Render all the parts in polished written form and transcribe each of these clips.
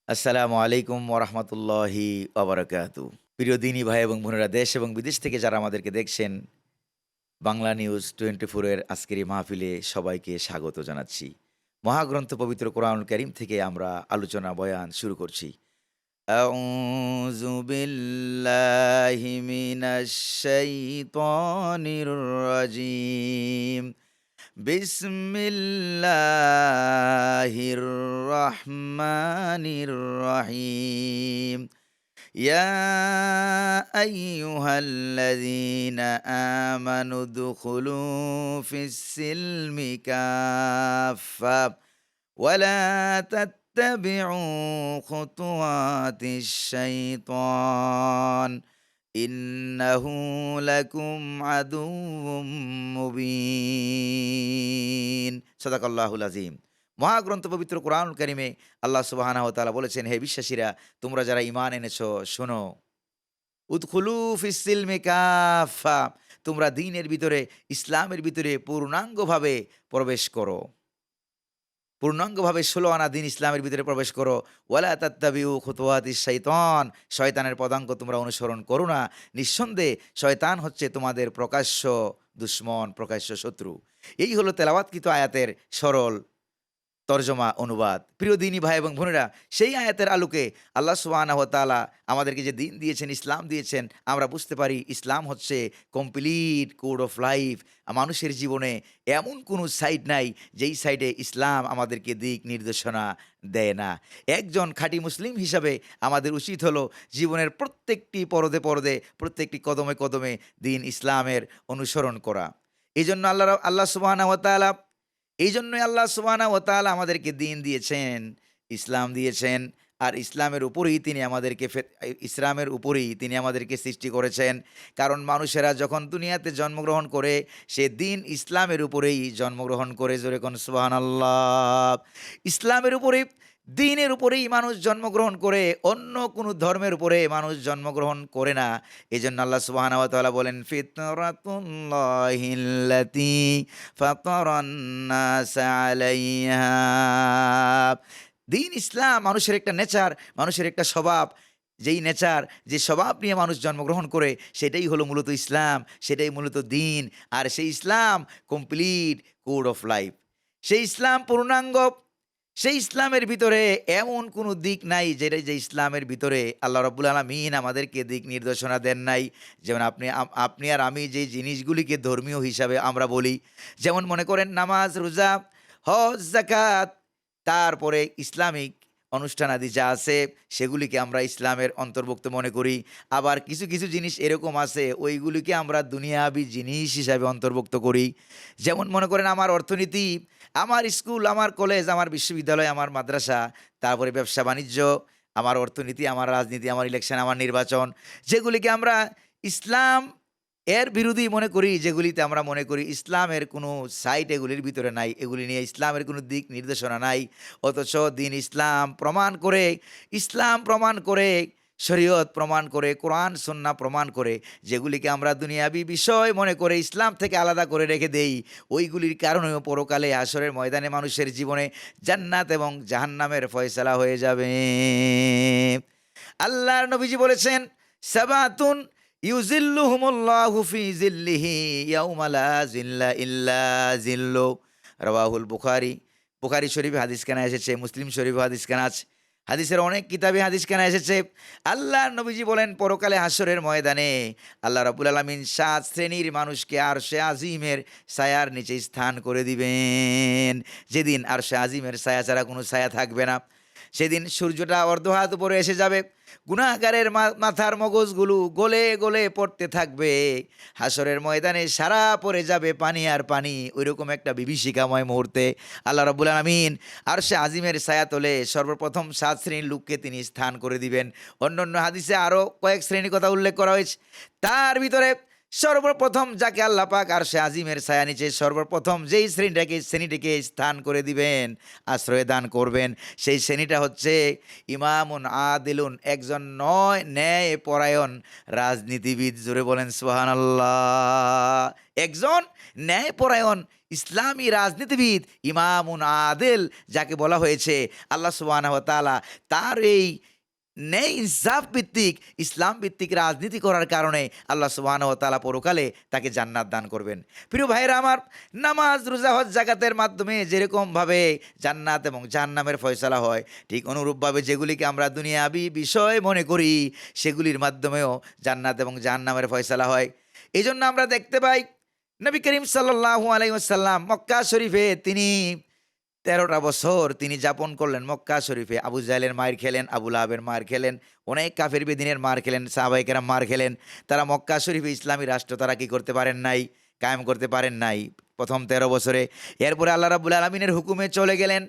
আসসালামু আলাইকুম ওরহমতুল্লাহি ওবরাকাতু। প্রিয় দিনী ভাই এবং বোনেরা, দেশ এবং বিদেশ থেকে যারা আমাদেরকে দেখছেন, বাংলা নিউজ 24 এর আজকের এই মাহফিলে সবাইকে স্বাগত জানাচ্ছি। মহাগ্রন্থ পবিত্র কোরআনুল কারীম থেকে আমরা আলোচনা বয়ান শুরু করছি। আউযু বিল্লাহি মিনাশ শাইতানির রাজিম। বিসমিল্লাহির রহমানির রহিম। ইয়া আইয়ুহাল্লাযীনা আমানু দুখুলু ফিস-সিলমি কাফা ওয়া লা তাত্তাবি'উ খুতুওয়াতিশ শাইতান ইন্নাহু লাকুম আদুউম মুবিন। সাদাকাল্লাহুল আযীম। মহাগ্রন্থ পবিত্র কোরআনুল কারীমে আল্লাহ সুবহানাহু ওয়া তাআলা বলেছেন, হে বিশ্বাসীরা, তোমরা যারা ঈমান এনেছো, শোনো, উদখুলু ফিস-সিলমি কাফা, তোমরা দ্বীনের ভিতরে, ইসলামের ভিতরে পূর্ণাঙ্গভাবে প্রবেশ করো। পূর্ণাঙ্গভাবে ১৬ আনা দিন ইসলামের ভিতরে প্রবেশ করো। ওয়ালা তাত্তাবিউ খুতুওয়াতিশ শাইতান, শয়তানের পদাঙ্ক তোমরা অনুসরণ করো না। নিঃসন্দেহে শয়তান হচ্ছে তোমাদের প্রকাশ্য দুশমন, প্রকাশ্য শত্রু। এই হলো তেলাওয়াতকৃত আয়াতের সরল তর্জমা অনুবাদ। প্রিয় দিনী ভাই এবং বোনেরা, সেই আয়াতের আলোকে আল্লাহ সুবহানাহু ওয়া তাআলা আমাদেরকে যে দিন দিয়েছেন, ইসলাম দিয়েছেন, আমরা বুঝতে পারি ইসলাম হচ্ছে কমপ্লিট কোড অফ লাইফ। মানুষের জীবনে এমন কোনো সাইড নাই যেই সাইডে ইসলাম আমাদেরকে দিক নির্দেশনা দেয় না। একজন খাঁটি মুসলিম হিসাবে আমাদের উচিত হলো জীবনের প্রত্যেকটি পরদে পরদে, প্রত্যেকটি কদমে কদমে দিন ইসলামের অনুসরণ করা। এজন্য আল্লাহ সুবহানাহু ওয়া তাআলা এইজন্যই আল্লাহ সুবহানাহু ওয়া তাআলা আমাদেরকে দ্বীন দিয়েছেন, ইসলাম দিয়েছেন। আর ইসলামের উপরেই তিনি আমাদেরকে ইসলামের উপরেই তিনি আমাদেরকে সৃষ্টি করেছেন। কারণ মানুষেরা যখন দুনিয়াতে জন্মগ্রহণ করে, সে দ্বীন ইসলামের উপরেই জন্মগ্রহণ করে। জোরে কোন সুবহানাল্লাহ। ইসলামের উপরেই, দ্বীনের উপরেই মানুষ জন্মগ্রহণ করে, অন্য কোনো ধর্মের উপরে মানুষ জন্মগ্রহণ করে না। এজন্য আল্লাহ সুবহানাহু ওয়া তাআলা বলেন, ফিতরাতুল্লাহিল্লাতী ফাতারান নাস আলাইহা। দ্বীন ইসলাম মানুষের একটা নেচার, মানুষের একটা স্বভাব। যেই নেচার, যে স্বভাব নিয়ে মানুষ জন্মগ্রহণ করে, সেটাই হলো মূলত ইসলাম, সেটাই মূলত দ্বীন। আর সেই ইসলাম কমপ্লিট কোড অফ লাইফ। সেই ইসলাম পূর্ণাঙ্গ। সেই ইসলামের ভিতরে এমন কোনো দিক নাই যেটা, যে ইসলামের ভিতরে আল্লাহ রাব্বুল আলামিন আমাদেরকে দিক নির্দেশনা দেন নাই। যেমন আপনি আর আমি যে জিনিসগুলিকে ধর্মীয় হিসাবে আমরা বলি, যেমন মনে করেন নামাজ, রোজা, হজ, যাকাত, তারপরে ইসলামিক অনুষ্ঠানাদি যা আছে সেগুলিকে আমরা ইসলামের অন্তর্ভুক্ত মনে করি। আবার কিছু কিছু জিনিস এরকম আছে, ওইগুলিকে আমরা দুনিয়াবি জিনিস হিসাবে অন্তর্ভুক্ত করি। যেমন মনে করেন আমার অর্থনীতি, আমার স্কুল, আমার কলেজ, আমার বিশ্ববিদ্যালয়, আমার মাদ্রাসা, তারপরে ব্যবসা বাণিজ্য, আমার অর্থনীতি, আমার রাজনীতি, আমার ইলেকশন, আমার নির্বাচন, যেগুলিকে আমরা ইসলাম এর বিরোধী মনে করি, যেগুলিতে আমরা মনে করি ইসলামের কোনো সাইট এগুলির ভিতরে নাই, এগুলি নিয়ে ইসলামের কোনো দিক নির্দেশনা নাই। অথচ দিন ইসলাম প্রমাণ করে, ইসলাম প্রমাণ করে, শরীয়ত প্রমাণ করে, কোরআন সুন্নাহ প্রমাণ করে, যেগুলিকে আমরা দুনিয়াবি বিষয় মনে করে ইসলাম থেকে আলাদা করে রেখে দেই, ওইগুলির কারণেও পরকালে হাশরের ময়দানে মানুষের জীবনে জান্নাত এবং জাহান্নামের ফয়সালা হয়ে যাবে। আল্লাহর নবীজি বলেছেন, সাবাতুন ইউজিল্লুহুমুল্লাহু ফি জিল্লিহি ইয়াউমা লা জিল্লা ইল্লা জিল্লু। রাওয়াহুল বুখারী। বুখারী শরীফে হাদিসখানা এসেছে, মুসলিম শরীফে হাদিসখানা আছে। হাদিসের অনেক কিতাবে হাদিসখানা এসেছে। আল্লাহর নবীজি বলেন, পরকালে হাশরের ময়দানে আল্লাহ রাব্বুল আলামিন ৭ শ্রেণীর মানুষকে আরশে আজিমের ছায়ার নিচে স্থান করে দিবেন। যেদিন আরশে আজিমের ছায়া ছাড়া কোনো ছায়া থাকবে না। সেদিন সূর্যটা অর্ধহাত উপরে এসে যাবে। গুনাহগারের মাথার মগজগুলো গলে গলে পড়তে থাকবে। হাসরের ময়দানে সারা পড়ে যাবে পানি আর পানি। ঐরকম একটা বিভীষিকাময় মুহূর্তে আল্লাহ রাব্বুল আলামিন আরশে আজিমের ছায়াতলে সর্বপ্রথম ৭ শ্রেণীর লোককে তিনি স্থান করে দিবেন। অন্যান্য হাদিসে আরও কয়েক শ্রেণীর কথা উল্লেখ করা হয়েছে। তার ভিতরে সর্বপ্রথম যাকে আল্লাহ পাক আরশে আজিমের ছায়া নিচে সর্বপ্রথম যেই শ্রেণীটিকে স্থান করে দিবেন, আশ্রয় দান করবেন, সেই শ্রেণীটা হচ্ছে ইমামুন আদিলুন, একজন ন্যায় পরায়ণ রাজনীতিবিদ। জোরে বলেন সুবহানাল্লাহ। একজন ন্যায়পরায়ণ ইসলামী রাজনীতিবিদ, ইমামুন আদিল যাকে বলা হয়েছে, আল্লাহ সুবহানাহু ওয়া তাআলা তার এই ন্যায় ইনসাফ ভিত্তিক ইসলাম ভিত্তিক রাজনীতি করার কারণে আল্লাহ সুবহানাহু ওয়া তাআলা পরকালে তাকে জান্নাত দান করবেন। প্রিয় ভাইরা আমার, নামাজ, রোজা, হজ, যাকাতের মাধ্যমে যেরকমভাবে জান্নাত এবং জাহান্নামের ফয়সালা হয়, ঠিক অনুরূপভাবে যেগুলিকে আমরা দুনিয়াবি বিষয় মনে করি, সেগুলির মাধ্যমেও জান্নাত এবং জাহান্নামের ফয়সালা হয়। এই জন্য আমরা দেখতে পাই নবী করিম সাল্লাল্লাহু আলাইহি ওয়াসাল্লাম মক্কা শরীফে তিনি ১৩টা বছর তিনি যাপন করলেন মক্কা শরীফে। আবু জাহেলের মার খেলেন, আবু লাহাবের মার খেলেন, অনেক কাফের বেদিনের মার খেলেন, সাহাবায়ে কেরাম মার খেলেন। তারা মক্কা শরীফে ইসলামী রাষ্ট্র তারা কি করতে পারেন নাই? কায়েম করতে পারেন নাই প্রথম ১৩ বছরে। এরপরে আল্লাহ রাব্বুল আলামিনের হুকুমে চলে গেলেন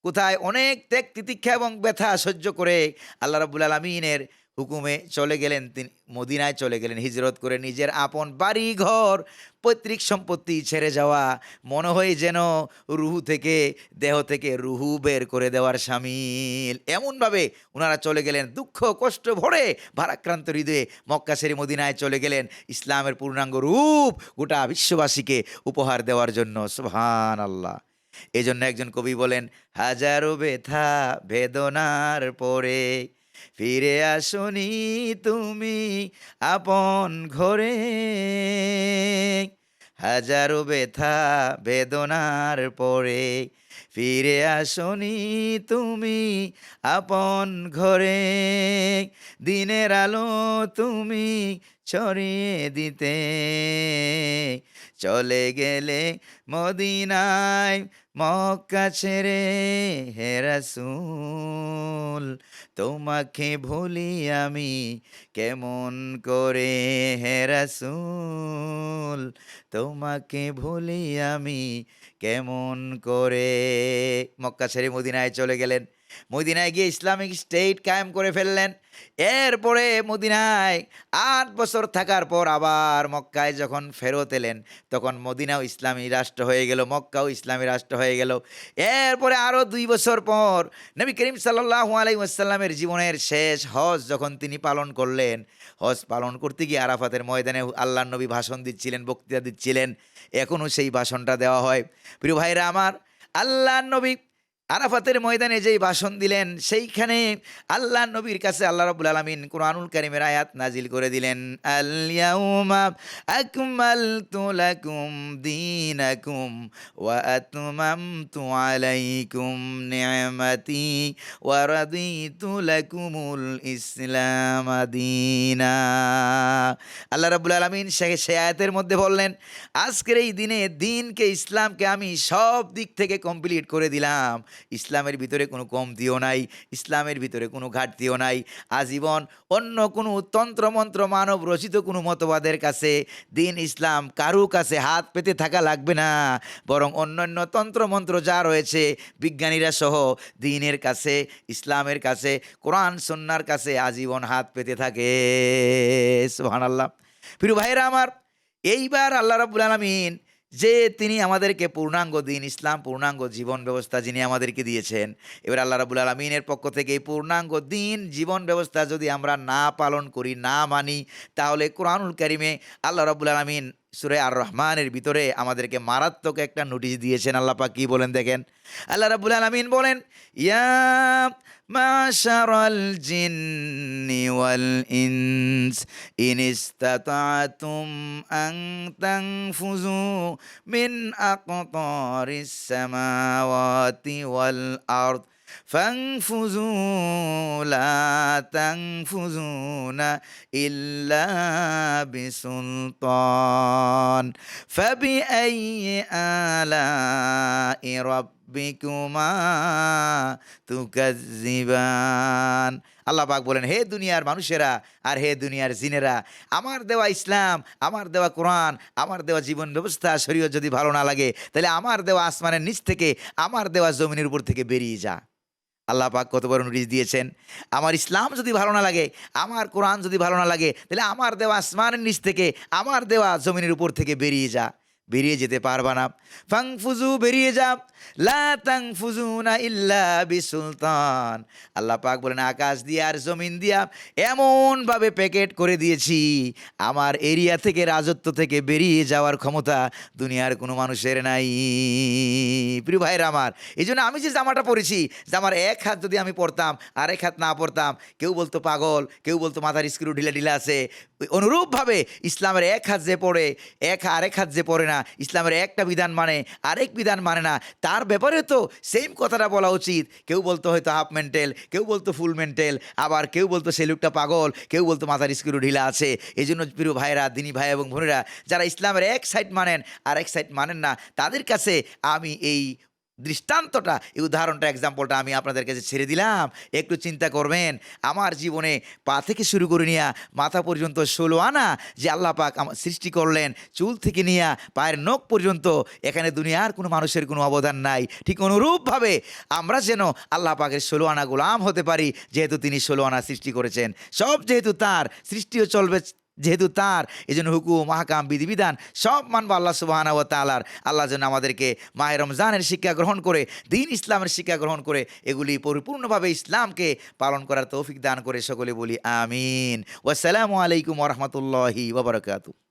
কোথায়? অনেক ত্যাগ তিতিক্ষা এবং ব্যথা সহ্য করে আল্লাহ রাব্বুল আলামিনের হুকুমে চলে গেলেন, তিনি মদিনায় চলে গেলেন হিজরত করে। নিজের আপন বাড়ি ঘর পৈতৃক সম্পত্তি ছেড়ে যাওয়া, মনে হয় যেন রুহু থেকে, দেহ থেকে রুহু বের করে দেওয়ার শামিল, এমনভাবে ওনারা চলে গেলেন দুঃখ কষ্ট ভরে ভারাক্রান্ত হৃদয়ে মক্কা ছেড়ে মদিনায় চলে গেলেন ইসলামের পূর্ণাঙ্গ রূপ গোটা বিশ্ববাসীকে উপহার দেওয়ার জন্য। সুবহানাল্লাহ। এজন্য একজন কবি বলেন, হাজারো ব্যথা বেদনার পরে ফিরে আসনি তুমি আপন ঘরে, হাজারো ব্যথা বেদনার পরে ফিরে আসনি তুমি আপন ঘরে, দিনের আলো তুমি ছড়িয়ে দিতে চলে গেলে মদিনায় মক্কা ছেড়ে, হে রাসূল তোমাকে ভুলি আমি কেমন করে, হে রাসূল তোমাকে ভুলি আমি কেমন করে। মক্কা ছেড়ে মদিনায় চলে গেলেন, মদিনায় গিয়ে ইসলামিক স্টেট কায়েম করে ফেললেন। এরপরে মদিনায় ৮ বছর থাকার পর আবার মক্কায় যখন ফেরত এলেন, তখন মদিনাও ইসলামী রাষ্ট্র হয়ে গেল, মক্কাও ইসলামী রাষ্ট্র হয়ে গেল। এরপরে আরও ২ বছর পর নবী করিম সাল্লাল্লাহু আলাইহি ওয়াসাল্লামের জীবনের শেষ হজ যখন তিনি পালন করলেন, হজ পালন করতে গিয়ে আরাফাতের ময়দানে আল্লাহর নবী ভাষণ দিচ্ছিলেন, বক্তৃতা দিচ্ছিলেন। এখনও সেই ভাষণটা দেওয়া হয়। প্রিয় ভাইরা আমার, আল্লাহর নবী আরাফাতের ময়দানে যেই ভাষণ দিলেন, সেইখানে আল্লাহ নবীর কাছে আল্লাহ রাব্বুল আলামিন কুরআনুল কারীমের আয়াত নাজিল করে দিলেন, আল ইয়াউমা আকমালতু লাকুম দীনাকুম ওয়া আতমামতু আলাইকুম নি'মাতি ওয়া রাদিতু লাকুমুল ইসলাম দীনা। আল্লাহ রাব্বুল আলামিন সেই আয়াতের মধ্যে বললেন, আজকের এই দিনে দিনকে, ইসলামকে আমি সব দিক থেকে কমপ্লিট করে দিলাম। ইসলামের ভিতরে কোনো কমতিও নাই, ইসলামের ভিতরে কোনো ঘাটতিও নাই। আজীবন অন্য কোনো তন্ত্রমন্ত্র, মানব রচিত কোনো মতবাদের কাছে দিন ইসলাম কারো কাছে হাত পেতে থাকা লাগবে না, বরং অন্যান্য তন্ত্রমন্ত্র যা রয়েছে বিজ্ঞানীরা সহ দিনের কাছে, ইসলামের কাছে, কোরআন সুন্নাহর কাছে আজীবন হাত পেতে থাকে। সুবহানাল্লাহ। প্রিয় ভাইরা আমার, এইবার আল্লাহ রাব্বুল আলামিন যে তিনি আমাদেরকে পূর্ণাঙ্গ দিন ইসলাম, পূর্ণাঙ্গ জীবন ব্যবস্থা যিনি আমাদেরকে দিয়েছেন, এবার আল্লাহ রাব্বুল আলামিনের পক্ষ থেকে এই পূর্ণাঙ্গ দিন জীবন ব্যবস্থা যদি আমরা না পালন করি, না মানি, তাহলে কোরআনুল কারীমে আল্লাহ রাব্বুল আলামিন সূরা আর রহমানের ভিতরে আমাদেরকে মারাত্মক একটা নোটিশ দিয়েছেন। আল্লাহ পাক কি বলেন দেখেন, আল্লাহ রাব্বুল আলামিন বলেন, ইয়া মাশারাল জিন্নি ওয়াল ইনস ইন ইসতাতা'তুম আন তানফুযু মিন আকতারিস সামাওয়াতি ওয়াল আরদ ফানফুযু লা তানফুযুনা ইল্লা বিসুলতান ফাবিআইয়ি আলাই রাব্বিকুমা তুকাজ্জিবান। আল্লাহ পাক বলেন, হে দুনিয়ার মানুষেরা আর হে দুনিয়ার জিনেরা, আমার দেওয়া ইসলাম, আমার দেওয়া কোরআন, আমার দেওয়া জীবন ব্যবস্থা, শরীয়ত যদি ভালো না লাগে, তাহলে আমার দেওয়া আসমানের নিচ থেকে, আমার দেওয়া জমিনের উপর থেকে বেরিয়ে যা। আল্লাহ পাক কত বড় নোটিশ দিয়েছেন। আমার ইসলাম যদি ভালো না লাগে, আমার কোরআন যদি ভালো না লাগে, তাহলে আমার দেওয়া আসমানের নিচ থেকে, আমার দেওয়া জমিনের উপর থেকে বেরিয়ে যা। বেরিয়ে যেতে পারবা না। ফাংফুজু, বেরিয়ে যা। লা তাংফুজুনা ইল্লা বিসুলতান। আল্লাহ পাক বলেন, আকাশ দিয়া আর জমিন দিয়া এমনভাবে প্যাকেট করে দিয়েছি, আমার এরিয়া থেকে, রাজত্ব থেকে বেরিয়ে যাওয়ার ক্ষমতা দুনিয়ার কোনো মানুষের নাই। প্রিয় ভাইরা আমার, এই জন্য আমি যে জামাটা পরেছি, জামার এক হাত যদি আমি পরতাম, আরেক হাত না পরতাম, কেউ বলতো পাগল, কেউ বলতো মাথার স্ক্রু ঢিলা ঢিলা আছে। ওই অনুরূপভাবে ইসলামের এক হাত যে পড়ে, আরেক হাত যে পড়ে না, ইসলামের একটা বিধান মানে আরেক বিধান মানে না, তার ব্যাপারে তো সেম কথাটা বলা উচিত। কেউ বলতো হয়তো হাফ মেন্টেল, কেউ বলতো ফুল মেন্টেল, আবার কেউ বলতো সে লোকটা পাগল, কেউ বলতো মাথার স্ক্রু ঢিলা আছে। এই জন্য প্রিয় ভাইরা, দিনী ভাই এবং বোনেরা, যারা ইসলামের এক সাইড মানেন আর এক সাইড মানেন না, তাদের কাছে আমি এই দৃষ্টান্তটা, এই উদাহরণটা, এক্সাম্পলটা আমি আপনাদের কাছে ছেড়ে দিলাম। একটু চিন্তা করবেন, আমার জীবনে পা থেকে শুরু করে নিয়ে মাথা পর্যন্ত 16 আনা যে আল্লাহ পাক আমার সৃষ্টি করলেন, চুল থেকে নিয়ে পায়ের নখ পর্যন্ত, এখানে দুনিয়ার কোনো মানুষের কোনো অবদান নাই। ঠিক অনুরূপভাবে আমরা যেন আল্লাহ পাকের 16 আনা গোলাম হতে পারি, যেহেতু তিনি 16 আনা সৃষ্টি করেছেন। সব যেহেতু তার, সৃষ্টিও চলবে যেহেতু তার, এই জন্য হুকুম, মাহকাম, বিধিবিধান সব মানব আল্লাহ সুবহানাহু ওয়া তাআলার। আল্লাহ যেন আমাদেরকে মাহে রমজানের শিক্ষা গ্রহণ করে, দিন ইসলামের শিক্ষা গ্রহণ করে, এগুলি পরিপূর্ণভাবে ইসলামকে পালন করার তৌফিক দান করে। সকলে বলি আমিন। ওয়াসসালামু আলাইকুম ওয়া রাহমাতুল্লাহি ওয়া বারাকাতুহু।